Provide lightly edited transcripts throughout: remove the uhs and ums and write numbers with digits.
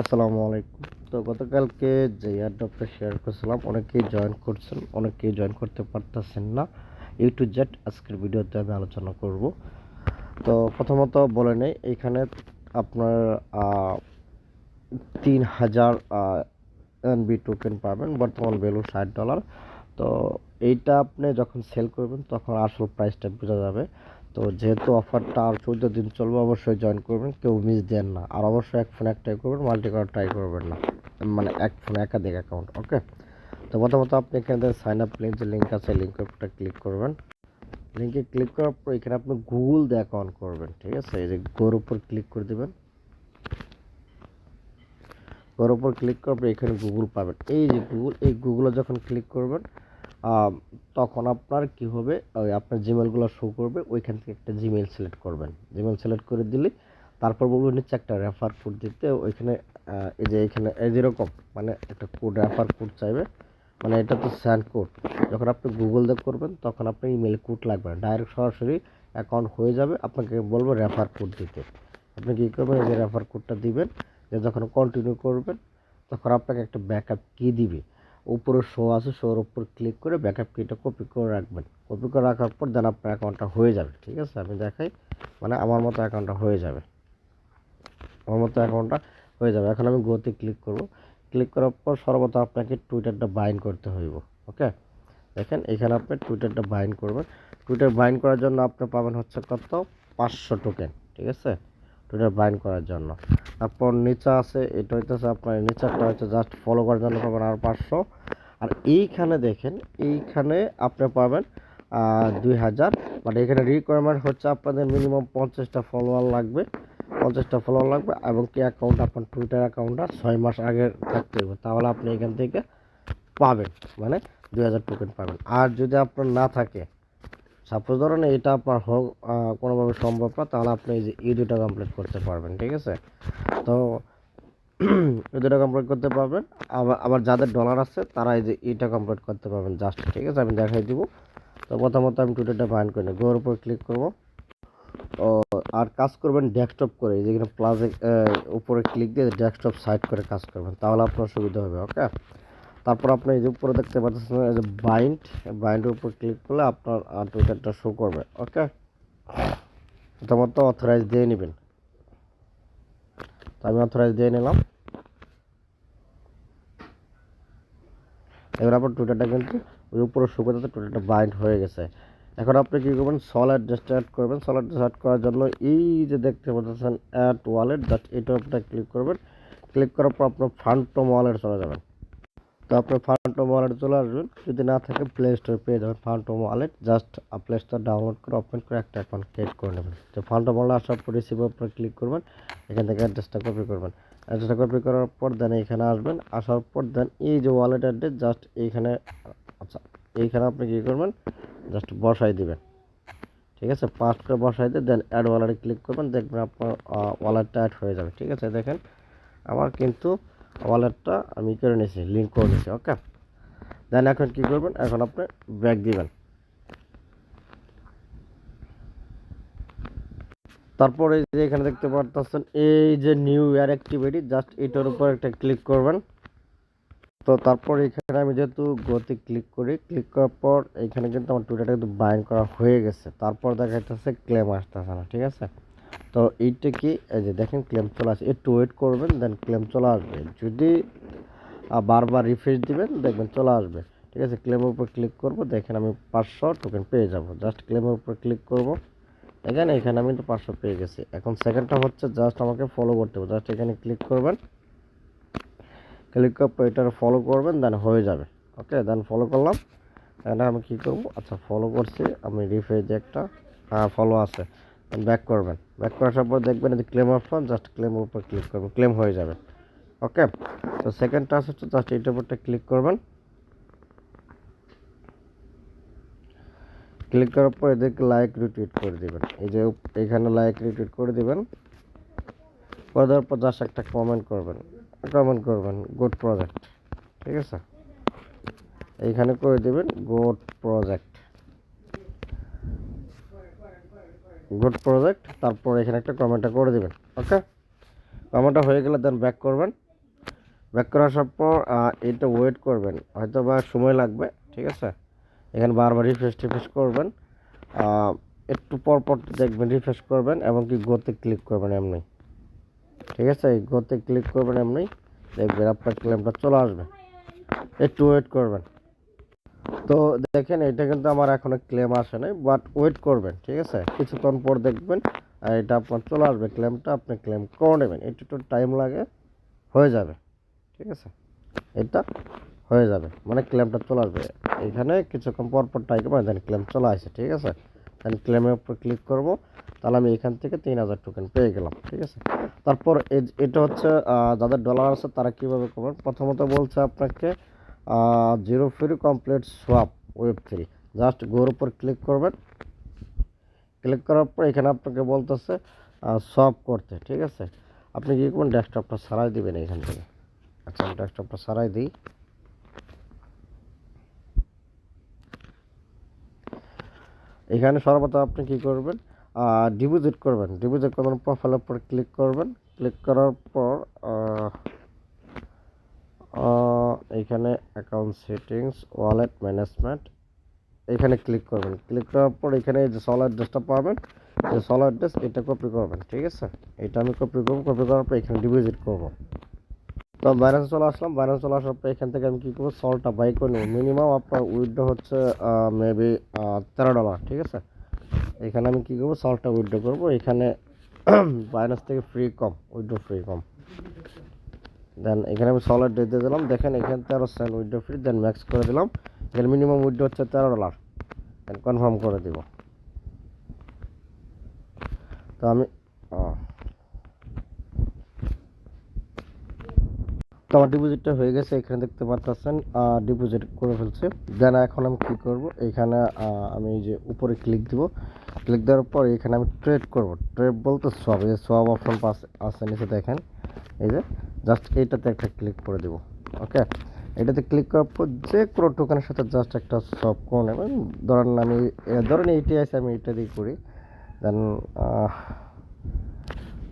আসসালামু আলাইকুম। তো গতকালকে যে এয়ারড্রপটা শেয়ার করছিলাম, অনেকেই জয়েন করছেন, অনেকেই জয়েন করতে পারতেছেন না। A to Z আজকের ভিডিওতে আমি আলোচনা করব। তো প্রথমত বলে নেই, এখানে আপনার 3000 এনবি টোকেন পাবেন, বর্তমান ভ্যালু $60। তো এইটা আপনি যখন সেল করবেন তখন আসল প্রাইসটা বোঝা যাবে। তো যেহেতু অফারটা আর 14 দিন চলবে, অবশ্যই জয়েন করবেন, কেউ মিস দেন না। আর অবশ্যই এক ফোন একটাই করবেন, মাল্টি করার ট্রাই করবেন না, মানে এক ফোনে একাধিক অ্যাকাউন্ট। ওকে, তো প্রথমত আপনি এখানে সাইন আপ লিঙ্ক, যে লিঙ্ক আছে লিঙ্কের উপরটা ক্লিক করবেন। লিঙ্কে ক্লিক করার পর এখানে আপনি গুগল দিয়ে অ্যাকাউন্ট করবেন, ঠিক আছে। এই যে গোর উপর ক্লিক করে দেবেন। ওর উপর ক্লিক করার পর এখানে গুগল পাবেন। এই যে গুগল, এই গুগলে যখন ক্লিক করবেন তখন আপনার কি হবে, ওই আপনার জিমেলগুলো শো করবে। ওইখান থেকে একটা জিমেল সিলেক্ট করবেন। জিমেল সিলেক্ট করে দিলে তারপর বলবো নিচে একটা রেফার কোড দিতে। ওইখানে এই যে এখানে এই যেরকম মানে একটা কোড, রেফার কোড চাইবে, মানে এটা তো স্যান্ড কোড। যখন আপনি গুগল দিয়ে করবেন তখন আপনার ইমেল কোড লাগবে না, ডাইরেক্ট সরাসরি অ্যাকাউন্ট হয়ে যাবে। আপনাকে বলবো রেফার কোড দিতে। আপনি কী করবেন, এই যে রেফার কোডটা দিবেন। যে যখন কন্টিনিউ করবেন তখন আপনাকে একটা ব্যাকআপ কি দিবে, উপরে শো আছে, শোর উপর ক্লিক করে ব্যাকআপ কিটা কপি করে রাখবেন। কপি করে রাখার পর দেন আপনার অ্যাকাউন্টটা হয়ে যাবে, ঠিক আছে। আমি দেখাই, মানে আমার মতো অ্যাকাউন্টটা হয়ে যাবে, আমার মতো অ্যাকাউন্টটা হয়ে যাবে। এখন আমি গোতে ক্লিক করব। ক্লিক করার পর সর্বপ্রথম আপনাকে টুইটারটা বাইন্ড করতে হইব। ওকে, দেখেন এখানে আপনি টুইটারটা বাইন্ড করবেন। টুইটার বাইন্ড করার জন্য আপনি পাবেন হচ্ছে কত, 500 টোকেন, ঠিক আছে, টুইটার বাইন্ড করার জন্য। তারপর নিচে আছে, এটা হইতেছে আপনার নিচেরটা হচ্ছে জাস্ট ফলো করার জন্য পাবেন আর 500। আর এইখানে দেখেন, এইখানে আপনি পাবেন 2000। বাট এখানে রিকোয়ারমেন্ট হচ্ছে আপনাদের মিনিমাম 50টা ফলোয়ার লাগবে, 50টা ফলোয়ার লাগবে, এবং কি অ্যাকাউন্ট আপনার টুইটার অ্যাকাউন্টটা 6 মাস আগে থাকতে হবে, তাহলে আপনি এখান থেকে পাবেন, মানে 2000 টোকেন পাবেন। আর যদি আপনার না থাকে, সাপোজ ধরেন এটা আপনার হোক কোনোভাবে সম্ভব না, তাহলে আপনি এই যে এই দুটো কমপ্লিট করতে পারবেন, ঠিক আছে। তো এই দুটো কমপ্লিট করতে পারবেন। আবার যাদের ডলার আছে তারা এই যে এটা কমপ্লিট করতে পারবেন জাস্ট, ঠিক আছে। আমি দেখাই দিব। তো প্রথমত আমি টুইটারটা বাইন্ড করে নিই, গোর উপর ক্লিক করবো। ও, আর কাজ করবেন ডেস্কটপ করে, যেখানে প্লাসে উপরে ক্লিক দিয়ে ডেস্কটপ সাইড করে কাজ করবেন, তাহলে আপনার সুবিধা হবে। ওকে, তারপর আপনি এই যে উপরে দেখতে পাচ্ছেন এই যে বাইন্ডের উপর ক্লিক করলে আপনার টুইটারটা শো করবে। ওকে, প্রথমত অথরাইজ দিয়ে নেবেন। তো আমি অথরাইজ দিয়ে নিলাম। এবার আপনার টুইটারটা কিন্তু ওই উপরে শো করতে টুইটারটা বাইন্ড হয়ে গেছে। এখন আপনি কী করবেন, সলিড স্টার্ট করবেন। সলিড স্টার্ট করার জন্য এই যে দেখতে পাচ্ছেন অ্যাড ওয়ালেট, জাস্ট এটার উপরে ক্লিক করবেন। ক্লিক করার পর আপনার ফান্টম ওয়ালেট চলে যাবেন। তো আপনার ফান্টম ওয়ালেট চলে আসবেন। যদি না থাকে প্লে স্টোরে পেয়ে যাবেন Phantom wallet, just play store download করে ওপেন করে একটা অ্যাকাউন্ট ক্রিয়েট করে নেবেন। তো ফান্টম ওয়ালেট আসার পর রিসিভের উপরে ক্লিক করবেন। এখান থেকে অ্যাড্রেসটা কপি করবেন। অ্যাড্রেসটা কপি করার পর দেন এইখানে আসবেন। আসার পর দেন এই যে ওয়ালেট অ্যাড্রেস জাস্ট এইখানে, আচ্ছা এইখানে আপনি কী করবেন, জাস্ট বসাই দিবেন, ঠিক আছে। পাস্ট করে বসাই দিয়ে দেন অ্যাড ওয়ালেটে ক্লিক করবেন, দেখবেন আপনার ওয়ালেটটা অ্যাড হয়ে যাবে, ঠিক আছে। দেখেন আমার কিন্তু ওয়ালেটটা আমি করে নিয়েছি, লিঙ্ক করে নিয়েছি। ওকে, দেন এখন কী করবেন, এখন আপনি ব্যাক দিবেন। তারপরে এই যে এখানে দেখতে পারতেছেন এই যে নিউ ইয়ার অ্যাক্টিভিটি, জাস্ট এটার উপর একটা ক্লিক করবেন। তো তারপর এখানে আমি যেহেতু গতি ক্লিক করি, ক্লিক করার পর এখানে কিন্তু আমার টুইটারটা কিন্তু বাইন্ড করা হয়ে গেছে। তারপর দেখা যাচ্ছে ক্লেম আসতেছে না, ঠিক আছে। তো এইটা কি, এই যে দেখেন ক্লেম চলে আসে, একটু ওয়েট করবেন, দেন ক্লেম চলে আসবে। যদি বারবার রিফ্রেশ দিবেন দেখবেন চলে আসবে, ঠিক আছে। ক্লেমের উপর ক্লিক করব, দেখেন আমি 500 টোকেন পেয়ে যাব। জাস্ট ক্লেমের উপর ক্লিক করব, দেখেন এখানে আমি তো 500 পেয়ে গেছি। এখন সেকেন্ডটা হচ্ছে জাস্ট আমাকে ফলো করতে হবে। জাস্ট এখানে ক্লিক করবেন, ক্লিক করার পর এটা ফলো করবেন, দেন হয়ে যাবে। ওকে, দেন ফলো করলাম। এখানে আমি কী করবো, আচ্ছা ফলো করছি আমি, রিফ্রেশ একটা, হ্যাঁ ফলো আছে। ব্যাক করবেন, ব্যাক করার পর দেখবেন যে ক্লেম অপশন, জাস্ট ক্লেমের উপর ক্লিক করবেন, ক্লেম হয়ে যাবে। ওকে, তো সেকেন্ড টাস্ক হচ্ছে জাস্ট এইটার উপরটা ক্লিক করবেন। ক্লিক করার পর এদেরকে লাইক রিটুইট করে দেবেন। এই যে এখানে লাইক রিটুইট করে দেবেন। করে দেওয়ার পর জাস্ট একটা কমেন্ট করবেন, গুড প্রজেক্ট, ঠিক আছে। এইখানে করে দেবেন গুড প্রজেক্ট, তারপর এখানে একটা কমেন্টটা করে দেবেন। ওকে, আমারটা হয়ে গেলে দেন ব্যাক করবেন। ব্যাক করে আসার পর এটা ওয়েট করবেন, হয়তো বা সময় লাগবে, ঠিক আছে। এখানে বারবার রিফ্রেশ করবেন, একটু পর পর দেখবেন রিফ্রেশ করবেন এবং কি গোতে ক্লিক করবেন এমনি, ঠিক আছে। এই গোতে ক্লিক করবেন এমনি, দেখবেন আপনার ক্লেমটা চলে আসবে। একটু ওয়েট করবেন। তো দেখেন এটা কিন্তু আমার এখনো ক্লেম আসে নাই, বাট ওয়েট করবেন, ঠিক আছে। কিছুক্ষণ পর দেখবেন এটা আপনার চলে আসবে, ক্লেমটা আপনি ক্লেম করে নেবেন। একটু টাইম লাগে, হয়ে যাবে, ঠিক আছে। এটা হয়ে যাবে মানে ক্লেমটা চলে আসবে। এখানে কিছুক্ষণ পর পর টাইম করে দেন ক্লেম চলে আসে, ঠিক আছে। দেন ক্লেমের উপর ক্লিক করব, তাহলে আমি এখান থেকে 3000 টোকেন পেয়ে গেলাম, ঠিক আছে। তারপর এটা হচ্ছে যাদের ডলার আছে তারা কীভাবে করবেন। প্রথমত বলছে আপনাকে zero free complete swap Web3, just গোর উপর ক্লিক করবেন। ক্লিক করার পর এখানে আপনাকে বলতেছে সোয়াপ করতে, ঠিক আছে। আপনি কী করবেন, ডেস্কটপটা সারাই দিবেন এখান থেকে। আচ্ছা, আমি ডেস্কটপটা সারাই দিই। এখানে সর্বপ্রথম আপনি কী করবেন, ডিপোজিট করবেন। ডিপোজিট করার প্রোফাইলের উপর ক্লিক করবেন। ক্লিক করার পর এখানে অ্যাকাউন্ট সেটিংস, ওয়ালেট ম্যানেজমেন্ট, এখানে ক্লিক করবেন। ক্লিক করার পর এখানে যে সলার অ্যাড্রেসটা পাবেন, যে সলার অ্যাড্রেস এটা কপি করবেন, ঠিক আছে। এটা আমি কপি করবো। কপি করার পর এখানে ডিপোজিট করবো। তো বাইন্যান্স চলে আসলাম। বাইন্যান্স চলে আসার পর এখান থেকে আমি কী করবো, সলটা বাই করে নেবো। মিনিমাম আপনার উইথড্র হচ্ছে মেবি $13, ঠিক আছে। এখানে আমি কী করবো, সলটা উইথড্র করবো। এখানে বাইন্যান্স থেকে ফ্রি কম, উইথড্র ফ্রি কম। দেন এখানে আমি সলার ডেট দিয়ে দিলাম। দেখেন এখানে 13 সেন্ট উইথড্র ফ্রি। দেন ম্যাক্স করে দিলাম। এখানে মিনিমাম উইথড্র হচ্ছে $13। দেন কনফার্ম করে দিব। তো আমি তো আমার ডিপোজিটটা হয়ে গেছে, এখানে দেখতে পাচ্ছেন ডিপোজিট করে ফেলছে। দেন এখন আমি কী করব, এইখানে আমি এই যে উপরে ক্লিক দিব। ক্লিক দেওয়ার পর এখানে আমি ট্রেড করব। ট্রেড বলতে সব, এই যে সব অপশন আছে নিচে দেখেন, এই যে জাস্ট এইটাতে একটা ক্লিক করে দিব। ওকে, এটাতে ক্লিক করার পর যে কোনো টোকেনের সাথে জাস্ট একটা সব করে নেবেন। ধরেন এইটাই আছে, আমি এইটা দিয়ে করি। দেন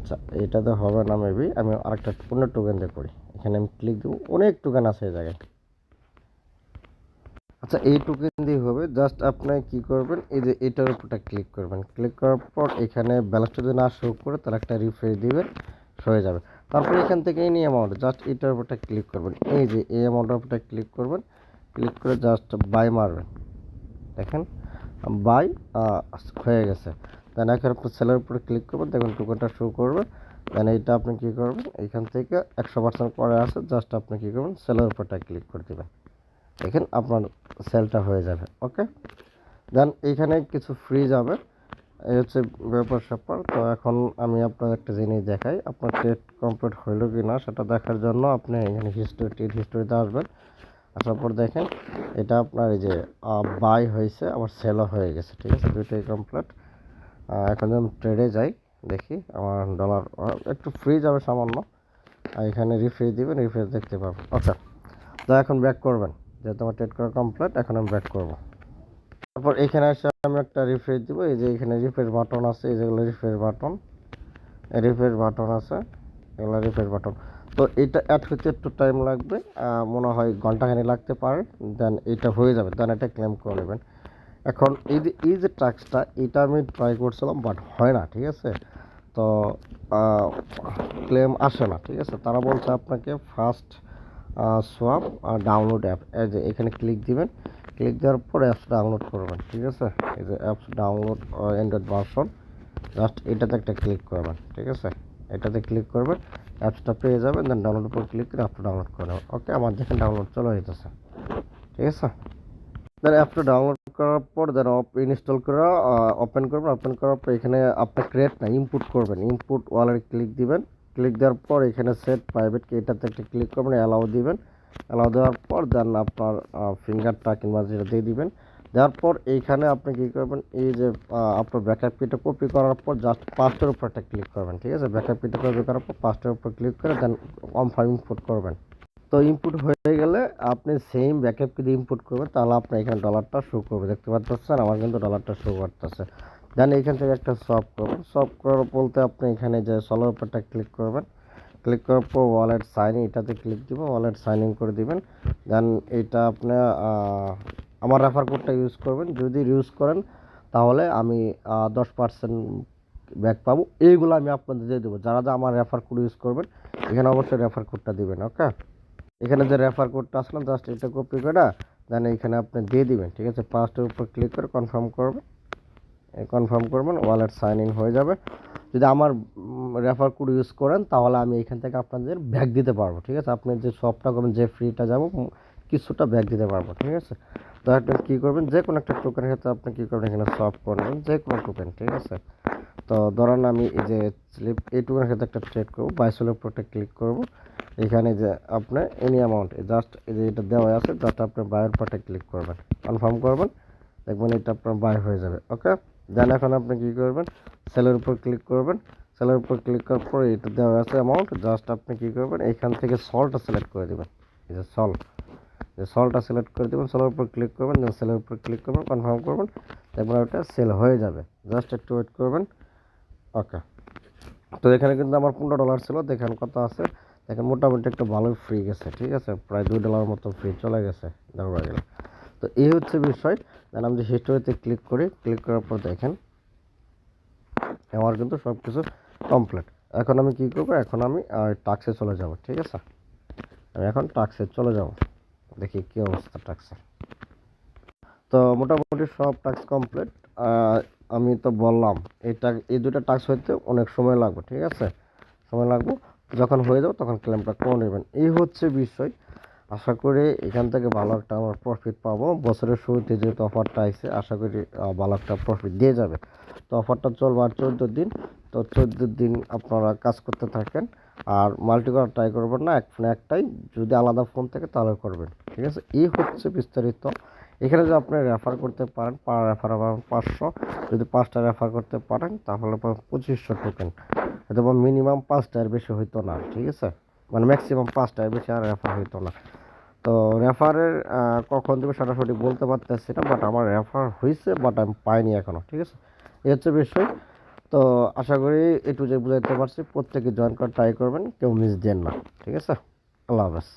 আচ্ছা, এইটাতে হবে না মেবি, আমি আরেকটা অন্য টোকেন দিয়ে করি। এখানে আমি ক্লিক দেবো, অনেক টোকেন আছে এই জায়গায়। আচ্ছা, এই টোকেন দিয়ে হবে। জাস্ট আপনি কি করবেন, এই যে এটার উপরটা ক্লিক করবেন। ক্লিক করার পর এখানে ব্যালেন্সটা যদি না শো করে তাহলে একটা রিফ্রেশ দিবেন, হয়ে যাবে। তারপর এখান থেকে এই অ্যামাউন্ট জাস্ট এটার উপরটা ক্লিক করবেন। এই যে এই অ্যামাউন্টের উপরটা ক্লিক করবেন। ক্লিক করে জাস্ট বাই মারবেন। দেখেন বাই হয়ে গেছে। দেন এখন আপনি সেলের উপরে ক্লিক করবেন, দেখুন টোকেনটা শো করবে। দেন এইটা আপনি কী করবেন, এইখান থেকে 100% করে আছে, জাস্ট আপনি কী করবেন, সেলের উপরটা ক্লিক করে দেবেন। দেখেন আপনার সেলটা হয়ে যাবে। ওকে, দেন এইখানে কিছু ফ্রি যাবে, এই হচ্ছে ব্যাপার স্যাপার। তো এখন আমি আপনার একটা জিনিস দেখাই, আপনার ট্রেড কমপ্লিট হইল কি না সেটা দেখার জন্য আপনি এখানে হিস্টোরিতে আসবেন। আসার পর দেখেন এটা আপনার এই যে বাই হয়েছে, আবার সেলও হয়ে গেছে, ঠিক আছে, দুইটাই কমপ্লিট। এখন যদি আমি ট্রেডে যাই, দেখি আমার ডলার একটু ফ্রি যাবে সামান্য। আর এখানে রিফ্রেশ দিবেন, রিফ্রেশ দেখতে পাবেন। ওকে, তো এখন ব্যাক করবেন, যেহেতু আমার ট্রেড করা কমপ্লিট, এখন আমি ব্যাক করবো। তারপর এখানে এসে আমি একটা রিফ্রেশ দিব। এই যে এখানে রিফ্রেশ বাটন আছে, এই যেগুলো রিফ্রেশ বাটন আছে, এগুলো রিফ্রেশ বাটন। তো এটা অ্যাড হতে একটু টাইম লাগবে, মনে হয় ঘন্টাখানি লাগতে পারে। দেন এটা হয়ে যাবে, দেন এটা ক্লেম করে নেবেন। এখন এই যে টাস্কটা, এটা আমি ট্রাই করছিলাম বাট হয় না, ঠিক আছে। তো ক্লেম আসে না, ঠিক আছে। তারা বলছে আপনাকে ফার্স্ট সোয়াপ ডাউনলোড অ্যাপ, এই যে এখানে ক্লিক দিবেন। ক্লিক দেওয়ার পর অ্যাপস ডাউনলোড করবেন, ঠিক আছে। এই যে apps download Android version, just এটাতে একটা ক্লিক করবেন, ঠিক আছে। এটাতে ক্লিক করবেন, অ্যাপসটা পেয়ে যাবেন। দেন ডাউনলোড উপর ক্লিক করে অ্যাপটা ডাউনলোড করে নেবেন। ওকে, আমার দেখেন ডাউনলোড চলে যেতেছে, ঠিক আছে। দেন অ্যাপটা ডাউনলোড করার পর দেন ইনস্টল করে ওপেন করবেন। ওপেন করার পর এখানে আপনি ক্রিয়েট না ইনপুট করবেন, ইনপুট ওয়ালেট ক্লিক দিবেন। ক্লিক দেওয়ার পর এখানে সেট প্রাইভেট কি, এটাতে একটা ক্লিক করবেন, অ্যালাউ দিবেন। অ্যালাউ দেওয়ার পর দেন আপনার ফিঙ্গারটা কিংবা যেটা দিয়ে দিবেন। দেওয়ার পর এইখানে আপনি কী করবেন, এই যে আপনার ব্যাকআপ কিটা কপি করার পর জাস্ট পাঁচটার উপর একটা ক্লিক করবেন, ঠিক আছে। ব্যাকআপ কিটা কপি করার পর পাঁচটার উপর ক্লিক করে দেন কনফার্ম ইনপুট করবেন। তো ইনপুট হয়ে গেলে আপনি সেম ব্যাকআপ কি দিয়ে ইনপুট করবেন, তাহলে আপনার এখানে ডলারটা শো করবে, দেখতে পাচ্ছেন আমার কিন্তু ডলারটা শো করতেছে। দেন এইখান থেকে একটা সলভ করবেন। সলভ করার বলতে আপনি এখানে যে সলভ উপরটা ক্লিক করবেন। ক্লিক করার পর ওয়ালেট সাইন ইন, এটাতে ক্লিক দিব, ওয়ালেট সাইন ইন করে দিবেন। দেন এটা আপনি আমার রেফার কোডটা ইউজ করবেন। যদি ইউজ করেন তাহলে আমি 10% ব্যাক পাবো। এইগুলো আমি আপনাদের দিয়ে দেবো। যারা আমার রেফার কোড ইউজ করবেন এখানে অবশ্যই রেফার কোডটা দিবেন। ওকে, এখানে যে রেফার কোডটা আসলে জাস্ট এটা কপি করে দেন এখানে আপনি দিয়ে দিবেন। ঠিক আছে, পাঁচটার উপর ক্লিক করে কনফার্ম করবেন, ওয়ালেট সাইন ইন হয়ে যাবে। যদি আমার রেফার কোড ইউজ করেন তাহলে আমি এখান থেকে আপনাদের ব্যাক দিতে পারবো। ঠিক আছে, আপনি যে শপটা করবেন, যে ফ্রিটা যাবো, কিছুটা ব্যাক দিতে পারবো। ঠিক আছে, তো আপনি কী করবেন, যে কোনো একটা টোকেনের ক্ষেত্রে আপনি কী করবেন, এখানে সব করবেন যে কোনো টোকেন। ঠিক আছে, তো ধরেন আমি এই যে স্লিপ এই টোকেনের ক্ষেত্রে একটা ট্রেড করবো, বাইসোলের উপর একটা ক্লিক করবো। এখানে যে আপনি এনি অ্যামাউন্ট জাস্ট এই যে এটা দেওয়া আছে, জাস্ট আপনি বাইয়ের পার্টে ক্লিক করবেন, কনফার্ম করবেন, দেখবেন এটা আপনার বাই হয়ে যাবে। ওকে, দেন এখন আপনি কী করবেন, সেলের উপর ক্লিক করবেন। সেলের উপর ক্লিক করার পর এটা দেওয়া আছে অ্যামাউন্ট, জাস্ট আপনি কী করবেন, এইখান থেকে সলটা সিলেক্ট করে দেবেন। এই যে সলটা সিলেক্ট করে দেবেন, সলের উপর ক্লিক করবেন, দেন সেলের উপর ক্লিক করবেন, কনফার্ম করবেন, তারপর ওটা সেল হয়ে যাবে। জাস্ট একটু ওয়েট করবেন। ওকে, তো এখানে কিন্তু আমার $15 ছিল, দেখেন কত আছে, দেখেন মোটামুটি একটা ভালোই ফ্রি গেছে। ঠিক আছে, প্রায় $2 মতো ফ্রি চলে গেছে দেখা গেল। তো এই হচ্ছে বিষয়। দেন আমি যে হিস্টোরিতে ক্লিক করি, ক্লিক করার পর দেখেন আমার কিন্তু সব কিছু কমপ্লিট। এখন আমি কী করবো, এখন আমি টাক্সে চলে যাব। ঠিক আছে, আমি এখন টাক্সে চলে যাব, দেখি কী অবস্থা টাক্সের। তো মোটামুটি সব টাস্ক কমপ্লিট। আমি তো বললাম এই দুটো টাস্ক হইতে অনেক সময় লাগবে। ঠিক আছে, সময় লাগবে, যখন হয়ে যাবে তখন ক্লেমটা করে নেবেন। এই হচ্ছে বিষয়। আশা করি এখান থেকে ভালো একটা আমার প্রফিট পাবো। বছরের শুরুতে যেহেতু অফারটা আসছে, আশা করি ভালো একটা প্রফিট দিয়ে যাবে। তো অফারটা চলবে আর 14 দিন। তো 14 দিন আপনারা কাজ করতে থাকেন, আর মাল্টি করার ট্রাই করবেন না, এক ফোনে একটাই, যদি আলাদা ফোন থাকে তাহলে করবেন। ঠিক আছে, এই হচ্ছে বিস্তারিত। এখানে যদি আপনি রেফার করতে পারেন, পার রেফার আবার 500, যদি 5টা রেফার করতে পারেন তাহলে 2500 টোকেন, অথবা মিনিমাম 5টার বেশি হইতো না। ঠিক আছে, মানে ম্যাক্সিমাম 5টার বেশি আর রেফার হইতো না। তো রেফারের কখন দেবে সেটা সঠিক বলতে পারতেছি না, বাট আমার রেফার হয়েছে, বাট আমি পাইনি এখনও। ঠিক আছে, এই হচ্ছে বিষয়। তো আশা করি একটু যে বুঝাইতে পারছি, প্রত্যেকে জয়েন করার ট্রাই করবেন, কেউ মিস দেন না। ঠিক আছে, আল্লাহ হাফেজ।